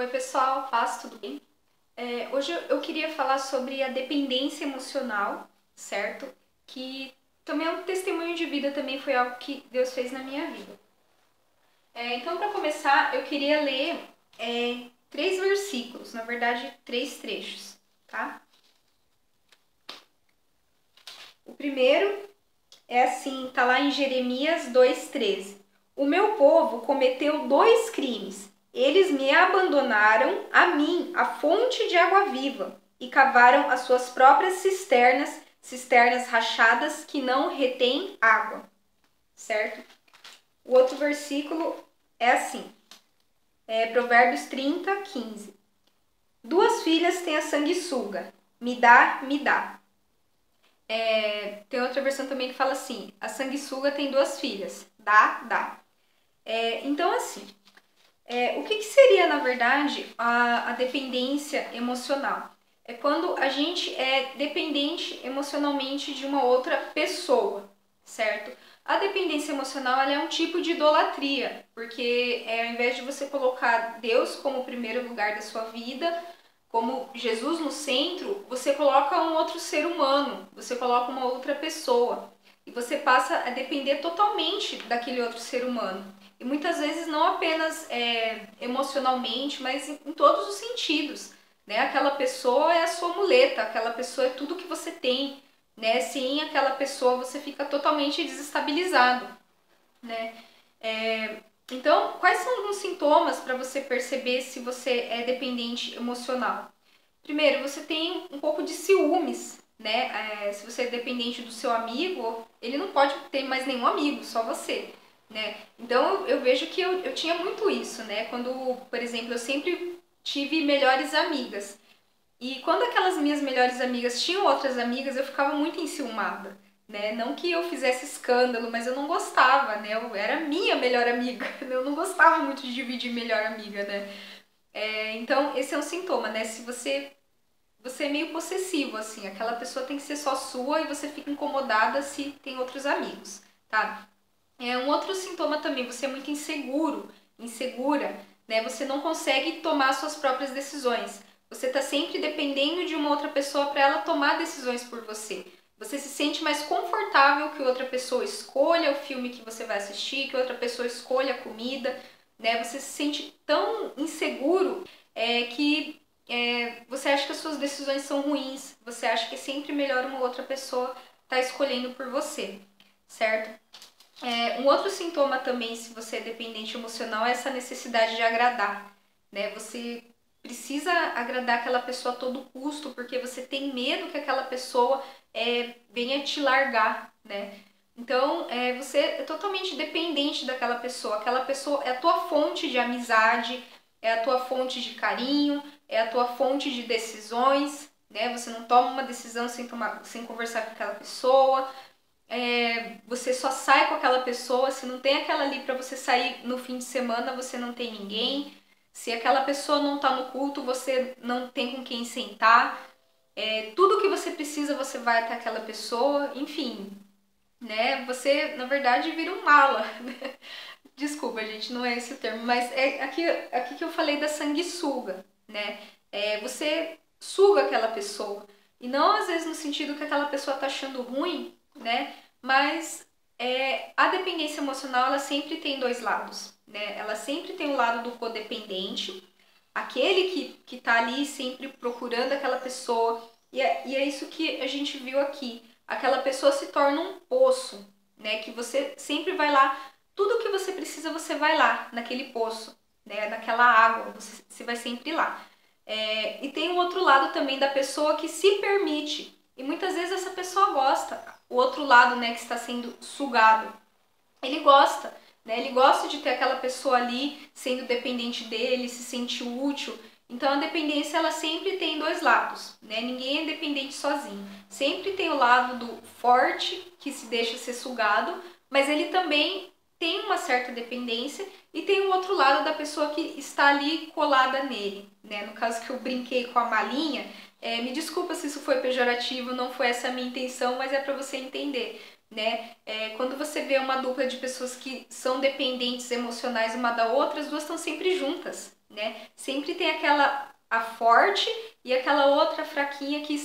Oi pessoal, paz, tudo bem? Hoje eu queria falar sobre a dependência emocional, certo? Que também é um testemunho de vida, também foi algo que Deus fez na minha vida. Então, para começar, eu queria ler três versículos, na verdade, três trechos, tá? O primeiro é assim, tá lá em Jeremias 2,13. O meu povo cometeu dois crimes. Eles me abandonaram, a mim, a fonte de água viva, e cavaram as suas próprias cisternas, cisternas rachadas que não retêm água. Certo? O outro versículo é assim, Provérbios 30:15. Duas filhas têm a sanguessuga, me dá, me dá. Tem outra versão também que fala assim, a sanguessuga tem duas filhas, dá, dá. Então, assim, o que seria, na verdade, a dependência emocional? É quando a gente é dependente emocionalmente de uma outra pessoa, certo? A dependência emocional ela é um tipo de idolatria, porque ao invés de você colocar Deus como o primeiro lugar da sua vida, como Jesus no centro, você coloca um outro ser humano, você coloca uma outra pessoa. E você passa a depender totalmente daquele outro ser humano. E muitas vezes não apenas emocionalmente, mas em todos os sentidos. Né? Aquela pessoa é a sua muleta, aquela pessoa é tudo que você tem. Né? Sem aquela pessoa você fica totalmente desestabilizado. Né? Então, quais são alguns sintomas para você perceber se você é dependente emocional? Primeiro, você tem um pouco de ciúmes, né? Se você é dependente do seu amigo, ele não pode ter mais nenhum amigo, só você, né? Então, eu vejo que eu tinha muito isso, né? Quando, por exemplo, eu sempre tive melhores amigas. E quando aquelas minhas melhores amigas tinham outras amigas, eu ficava muito enciumada, né? Não que eu fizesse escândalo, mas eu não gostava, né? Eu era minha melhor amiga, eu não gostava muito de dividir melhor amiga, né? Então, esse é um sintoma, né? Se você é meio possessivo, assim, aquela pessoa tem que ser só sua e você fica incomodada se tem outros amigos, tá? Um outro sintoma também, você é muito insegura, né? Você não consegue tomar suas próprias decisões. Você está sempre dependendo de uma outra pessoa para ela tomar decisões por você. Você se sente mais confortável que outra pessoa escolha o filme que você vai assistir, que outra pessoa escolha a comida, né? Você se sente tão inseguro que você acha que as suas decisões são ruins, você acha que é sempre melhor uma outra pessoa estar escolhendo por você, certo? Um outro sintoma também, se você é dependente emocional, é essa necessidade de agradar, né? Você precisa agradar aquela pessoa a todo custo, porque você tem medo que aquela pessoa venha te largar, né? Então, você é totalmente dependente daquela pessoa. Aquela pessoa é a tua fonte de amizade, é a tua fonte de carinho, é a tua fonte de decisões, né? Você não toma uma decisão sem conversar com aquela pessoa. Você só sai com aquela pessoa, se não tem aquela ali para você sair no fim de semana, você não tem ninguém. Se aquela pessoa não tá no culto, você não tem com quem sentar. Tudo que você precisa, você vai até aquela pessoa. Enfim, né? Você, na verdade, vira um mala. Desculpa, gente, não é esse o termo, mas é aqui que eu falei da sanguessuga, né? Você suga aquela pessoa. E não às vezes no sentido que aquela pessoa tá achando ruim, né? Mas a dependência emocional, ela sempre tem dois lados, né? Ela sempre tem o lado do codependente, aquele que tá ali sempre procurando aquela pessoa. E é isso que a gente viu aqui. Aquela pessoa se torna um poço, né? Que você sempre vai lá, tudo que você precisa, você vai lá, naquele poço, né? Naquela água, você vai sempre lá. E tem o outro lado também da pessoa que se permite. E muitas vezes essa pessoa gosta. O outro lado, né, que está sendo sugado. Ele gosta, né? Ele gosta de ter aquela pessoa ali sendo dependente dele, se sente útil. Então a dependência ela sempre tem dois lados, né? Ninguém é dependente sozinho. Sempre tem o lado do forte que se deixa ser sugado, mas ele também tem uma certa dependência e tem o outro lado da pessoa que está ali colada nele, né? No caso que eu brinquei com a malinha, me desculpa se isso foi pejorativo, não foi essa a minha intenção, mas é para você entender. né? Quando você vê uma dupla de pessoas que são dependentes emocionais uma da outra, as duas estão sempre juntas, né? Sempre tem a forte e aquela outra fraquinha que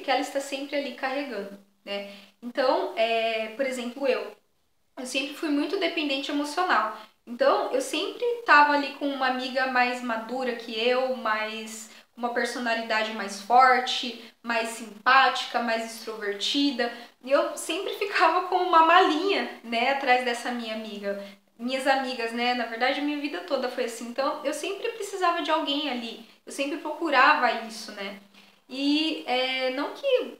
ela está sempre ali carregando, né? Então, por exemplo, eu sempre fui muito dependente emocional. Então, eu sempre estava ali com uma amiga mais madura que eu, mais uma personalidade mais forte, mais simpática, mais extrovertida. E eu sempre ficava com uma malinha, né, atrás dessa minha amiga. Minhas amigas, né, na verdade, a minha vida toda foi assim. Então, eu sempre precisava de alguém ali. Eu sempre procurava isso, né? E não que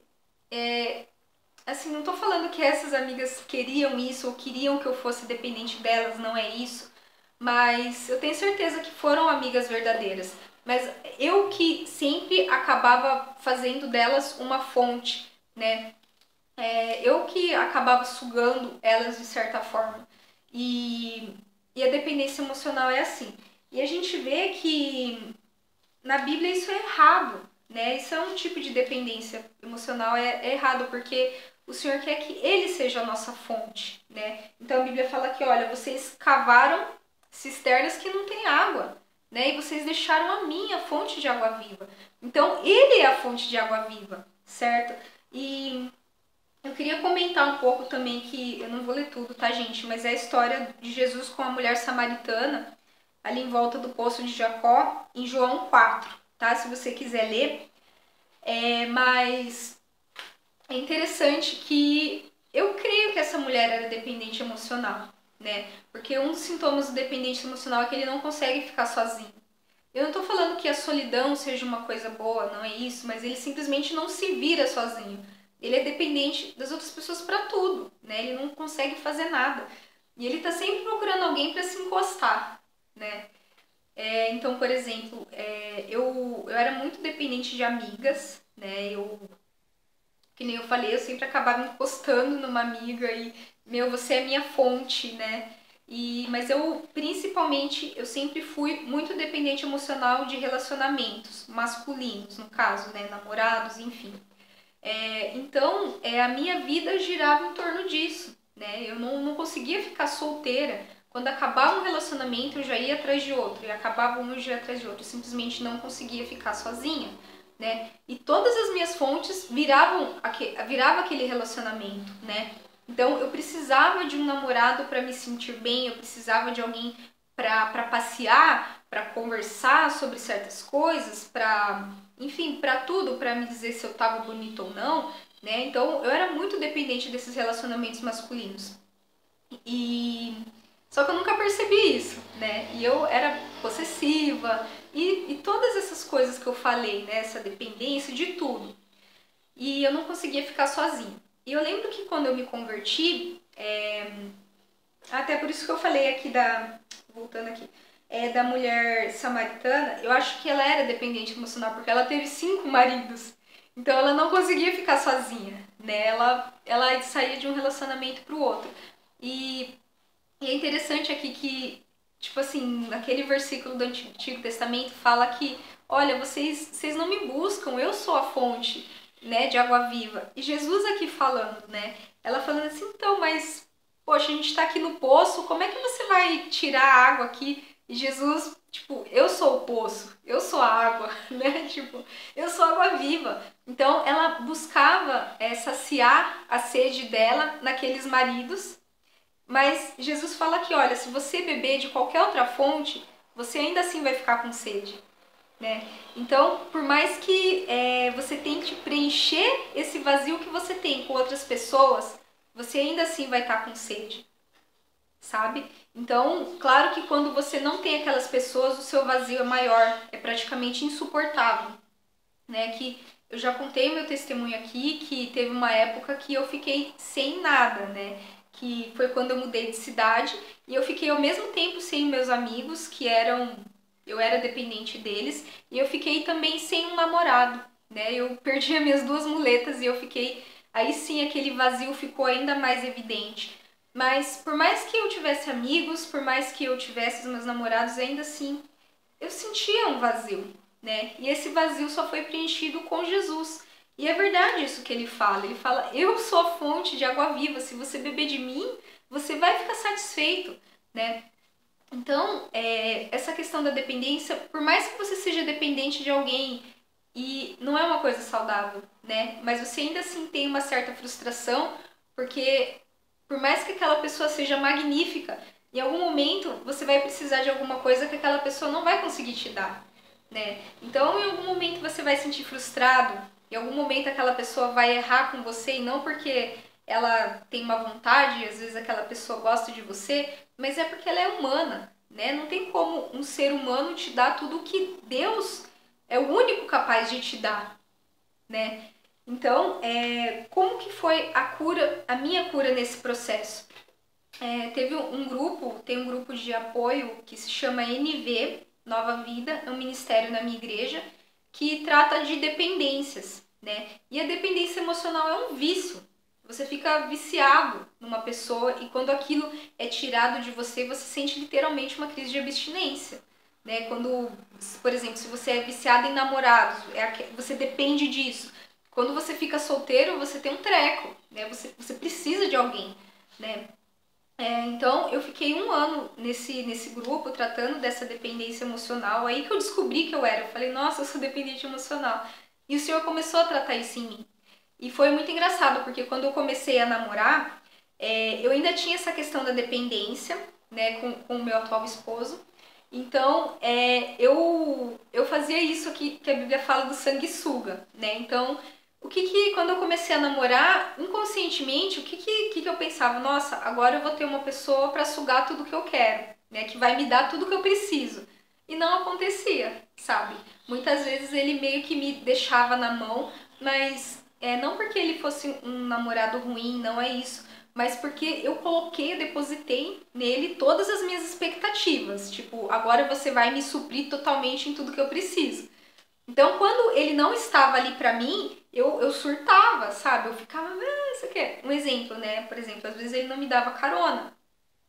assim, não tô falando que essas amigas queriam isso ou queriam que eu fosse dependente delas, não é isso. Mas eu tenho certeza que foram amigas verdadeiras. Mas eu que sempre acabava fazendo delas uma fonte, né? Eu que acabava sugando elas de certa forma. E a dependência emocional é assim. E a gente vê que na Bíblia isso é errado, né? Isso é um tipo de dependência emocional, é errado, porque o Senhor quer que Ele seja a nossa fonte, né? Então a Bíblia fala que, olha, vocês cavaram cisternas que não tem água, né? E vocês deixaram a minha fonte de água viva. Então Ele é a fonte de água viva, certo? E eu queria comentar um pouco também, que eu não vou ler tudo, tá, gente? Mas é a história de Jesus com a mulher samaritana, ali em volta do poço de Jacó, em João 4, tá? Se você quiser ler. Mas é interessante que eu creio que essa mulher era dependente emocional, né? Porque um dos sintomas do dependente emocional é que ele não consegue ficar sozinho. Eu não tô falando que a solidão seja uma coisa boa, não é isso, mas ele simplesmente não se vira sozinho. Ele é dependente das outras pessoas para tudo, né? Ele não consegue fazer nada. E ele tá sempre procurando alguém para se encostar, né? Então, por exemplo, eu era muito dependente de amigas, né? Que nem eu falei, eu sempre acabava encostando numa amiga e, meu, você é minha fonte, né? Mas principalmente, eu sempre fui muito dependente emocional de relacionamentos masculinos, no caso, né? Namorados, enfim. Então, a minha vida girava em torno disso, né? Eu não conseguia ficar solteira. Quando acabava um relacionamento, eu já ia atrás de outro. E acabava um, eu já ia atrás de outro. Eu simplesmente não conseguia ficar sozinha, né? E todas as minhas fontes virava aquele relacionamento, né? Então, eu precisava de um namorado para me sentir bem. Eu precisava de alguém para passear, para conversar sobre certas coisas, enfim, para tudo, para me dizer se eu tava bonita ou não, né? Então, eu era muito dependente desses relacionamentos masculinos. Só que eu nunca percebi isso, né? E eu era possessiva e todas essas coisas que eu falei, né? Essa dependência de tudo. E eu não conseguia ficar sozinha. E eu lembro que quando eu me converti, até por isso que eu falei aqui voltando aqui, da mulher samaritana, eu acho que ela era dependente emocional, porque ela teve 5 maridos. Então ela não conseguia ficar sozinha, né? Ela saía de um relacionamento pro outro. E é interessante aqui que, tipo assim, naquele versículo do Antigo Testamento fala que, olha, vocês não me buscam, eu sou a fonte, né, de água viva. E Jesus aqui falando, né? Ela falando assim, então, mas poxa, a gente tá aqui no poço, como é que você vai tirar a água aqui? E Jesus, tipo, eu sou o poço, eu sou a água, né? Tipo, eu sou a água viva. Então, ela buscava saciar a sede dela naqueles maridos, mas Jesus fala que, olha, se você beber de qualquer outra fonte, você ainda assim vai ficar com sede, né? Então, por mais que você tente preencher esse vazio que você tem com outras pessoas, você ainda assim vai estar com sede, sabe? Então, claro que quando você não tem aquelas pessoas, o seu vazio é maior, é praticamente insuportável, né? Que eu já contei meu testemunho aqui, que teve uma época que eu fiquei sem nada, né? Que foi quando eu mudei de cidade e eu fiquei ao mesmo tempo sem meus amigos, eu era dependente deles, e eu fiquei também sem um namorado, né? Eu perdi as minhas 2 muletas e eu fiquei, aí sim aquele vazio ficou ainda mais evidente. Mas por mais que eu tivesse amigos, por mais que eu tivesse os meus namorados, ainda assim eu sentia um vazio, né? E esse vazio só foi preenchido com Jesus. E é verdade isso que ele fala. Ele fala, eu sou a fonte de água viva, se você beber de mim, você vai ficar satisfeito, né? Então, essa questão da dependência, por mais que você seja dependente de alguém e não é uma coisa saudável, né? Mas você ainda assim tem uma certa frustração, porque por mais que aquela pessoa seja magnífica, em algum momento você vai precisar de alguma coisa que aquela pessoa não vai conseguir te dar, né? Então, em algum momento você vai se sentir frustrado, em algum momento aquela pessoa vai errar com você e não porque ela tem uma vontade, às vezes aquela pessoa gosta de você, mas é porque ela é humana, né? Não tem como um ser humano te dar tudo o que Deus é o único capaz de te dar, né? Então, como que foi a cura, a minha cura nesse processo? Tem um grupo de apoio que se chama NV, Nova Vida, é um ministério na minha igreja, que trata de dependências, né? E a dependência emocional é um vício. Você fica viciado numa pessoa e quando aquilo é tirado de você, você sente literalmente uma crise de abstinência, né? Quando, por exemplo, se você é viciado em namorados, você depende disso. Quando você fica solteiro, você tem um treco, né? Você precisa de alguém, né? Então, eu fiquei um ano nesse grupo tratando dessa dependência emocional. Aí que eu descobri que eu era. Eu falei, nossa, eu sou dependente emocional. E o Senhor começou a tratar isso em mim. E foi muito engraçado, porque quando eu comecei a namorar, eu ainda tinha essa questão da dependência, né, com o meu atual esposo. Então, eu fazia isso que a Bíblia fala do sanguessuga, né? Então, quando eu comecei a namorar, inconscientemente, que eu pensava? Nossa, agora eu vou ter uma pessoa para sugar tudo que eu quero, né? Que vai me dar tudo que eu preciso. E não acontecia, sabe? Muitas vezes ele meio que me deixava na mão, mas não porque ele fosse um namorado ruim, não é isso. Mas porque eu depositei nele todas as minhas expectativas. Tipo, agora você vai me suprir totalmente em tudo que eu preciso. Então, quando ele não estava ali pra mim, eu surtava, sabe? Eu ficava, isso aqui é um exemplo, né? Por exemplo, às vezes ele não me dava carona.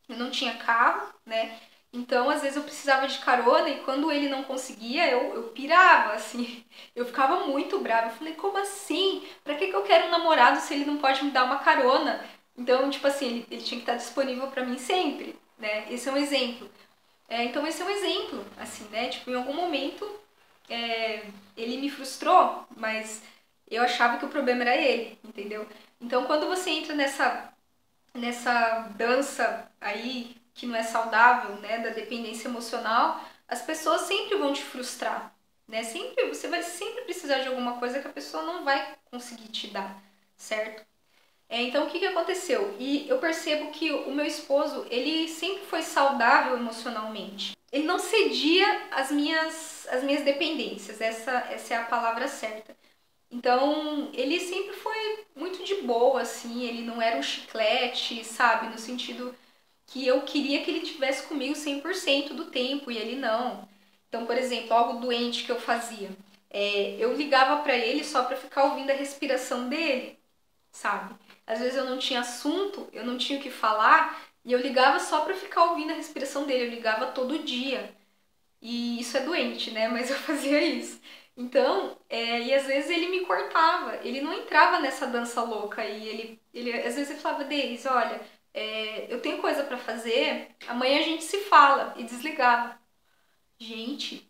Eu não tinha carro, né? Então, às vezes eu precisava de carona e quando ele não conseguia, eu pirava, assim. Eu ficava muito brava. Eu falei, como assim? Pra que eu quero um namorado se ele não pode me dar uma carona? Então, tipo assim, ele tinha que estar disponível pra mim sempre, né? Esse é um exemplo. Então, esse é um exemplo, assim, né? Tipo, em algum momento ele me frustrou, mas eu achava que o problema era ele, entendeu? Então, quando você entra nessa dança aí que não é saudável, né, da dependência emocional, as pessoas sempre vão te frustrar, né? Você vai sempre precisar de alguma coisa que a pessoa não vai conseguir te dar, certo? Então, o que aconteceu? E eu percebo que o meu esposo, ele sempre foi saudável emocionalmente. Ele não cedia às minhas dependências, essa é a palavra certa. Então, ele sempre foi muito de boa, assim, ele não era um chiclete, sabe? No sentido que eu queria que ele tivesse comigo 100% do tempo e ele não. Então, por exemplo, algo doente que eu fazia. Eu ligava pra ele só pra ficar ouvindo a respiração dele, sabe? Às vezes eu não tinha assunto, eu não tinha o que falar, e eu ligava só pra ficar ouvindo a respiração dele, eu ligava todo dia. E isso é doente, né? Mas eu fazia isso. Então, e às vezes ele me cortava, ele não entrava nessa dança louca, e às vezes ele falava, Deise, olha, eu tenho coisa pra fazer, amanhã a gente se fala, e desligava. Gente,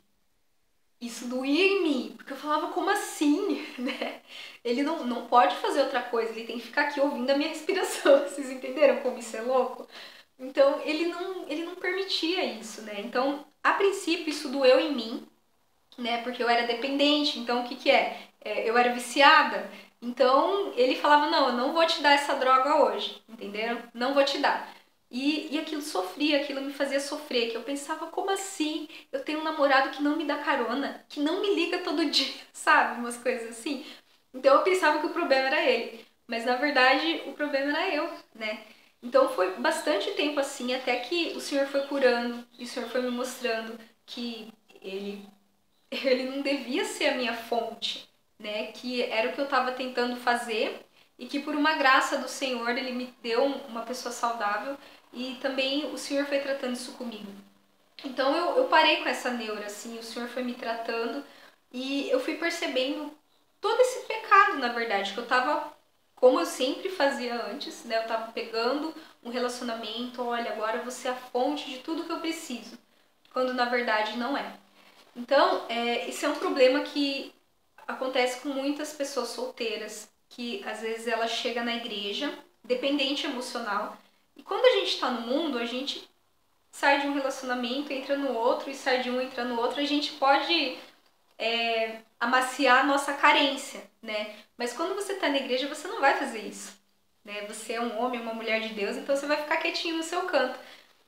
isso doía em mim, porque eu falava, como assim, né? Ele não pode fazer outra coisa, ele tem que ficar aqui ouvindo a minha respiração. Vocês entenderam como isso é louco? Então, ele não permitia isso, né? Então, a princípio, isso doeu em mim, né? Porque eu era dependente, então o que é? Eu era viciada. Então, ele falava, não, eu não vou te dar essa droga hoje, entenderam? Não vou te dar. E aquilo sofria, aquilo me fazia sofrer, que eu pensava, como assim? Eu tenho um namorado que não me dá carona, que não me liga todo dia, sabe? Umas coisas assim. Então eu pensava que o problema era ele, mas na verdade o problema era eu, né? Então foi bastante tempo assim, até que o Senhor foi curando, e o Senhor foi me mostrando que ele, ele não devia ser a minha fonte, né? Que era o que eu estava tentando fazer e que por uma graça do Senhor ele me deu uma pessoa saudável e também o Senhor foi tratando isso comigo. Então eu parei com essa neura, assim, o Senhor foi me tratando e eu fui percebendo todo esse pecado, na verdade, que eu tava, como eu sempre fazia antes, né? Eu tava pegando um relacionamento, olha, agora você é a fonte de tudo que eu preciso, quando na verdade não é. Então, esse é um problema que acontece com muitas pessoas solteiras, que às vezes ela chega na igreja, dependente emocional, e quando a gente tá no mundo, a gente sai de um relacionamento, entra no outro, e sai de um, entra no outro, a gente pode amaciar a nossa carência, né? Mas quando você tá na igreja, você não vai fazer isso, né? Você é um homem, uma mulher de Deus, então você vai ficar quietinho no seu canto.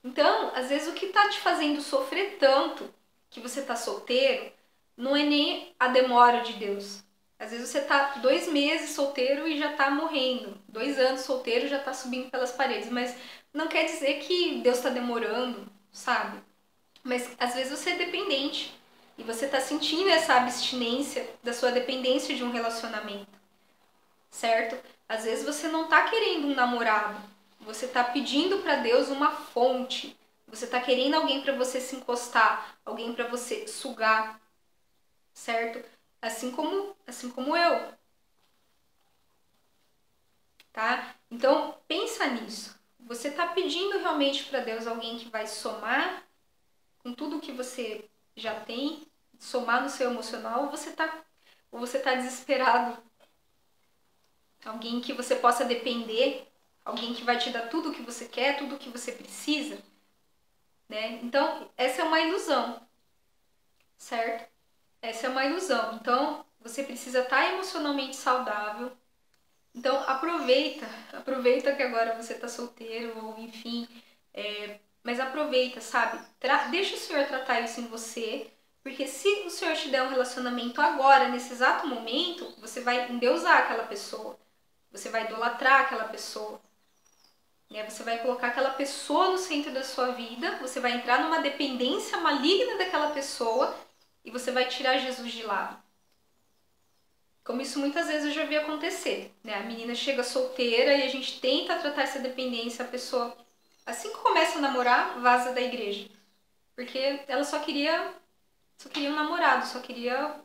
Então, às vezes o que tá te fazendo sofrer tanto que você tá solteiro, não é nem a demora de Deus. Às vezes você tá 2 meses solteiro e já tá morrendo. 2 anos solteiro já tá subindo pelas paredes. Mas não quer dizer que Deus tá demorando, sabe? Mas às vezes você é dependente. E você tá sentindo essa abstinência da sua dependência de um relacionamento, certo? Às vezes você não tá querendo um namorado. Você tá pedindo para Deus uma fonte. Você tá querendo alguém para você se encostar, alguém para você sugar, certo? Assim como eu, tá? Então, pensa nisso. Você tá pedindo realmente para Deus alguém que vai somar com tudo que você já tem, somar no seu emocional, ou você tá desesperado? Alguém que você possa depender, alguém que vai te dar tudo o que você quer, tudo o que você precisa, né? Então, essa é uma ilusão, certo? Essa é uma ilusão. Então, você precisa estar emocionalmente saudável. Então, aproveita que agora você está solteiro, ou enfim, mas aproveita, sabe? Deixa o Senhor tratar isso em você, porque se o Senhor te der um relacionamento agora, nesse exato momento, você vai endeusar aquela pessoa, você vai idolatrar aquela pessoa, né? Você vai colocar aquela pessoa no centro da sua vida, você vai entrar numa dependência maligna daquela pessoa e você vai tirar Jesus de lado. Como isso muitas vezes eu já vi acontecer, né? A menina chega solteira e a gente tenta tratar essa dependência, a pessoa, assim que começa a namorar, vaza da igreja. Porque ela só queria um namorado, só queria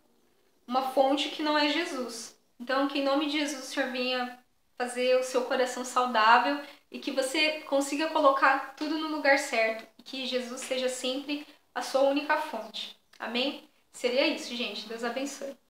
uma fonte que não é Jesus. Então, que em nome de Jesus o Senhor venha fazer o seu coração saudável e que você consiga colocar tudo no lugar certo e que Jesus seja sempre a sua única fonte. Amém? Seria isso, gente. Deus abençoe.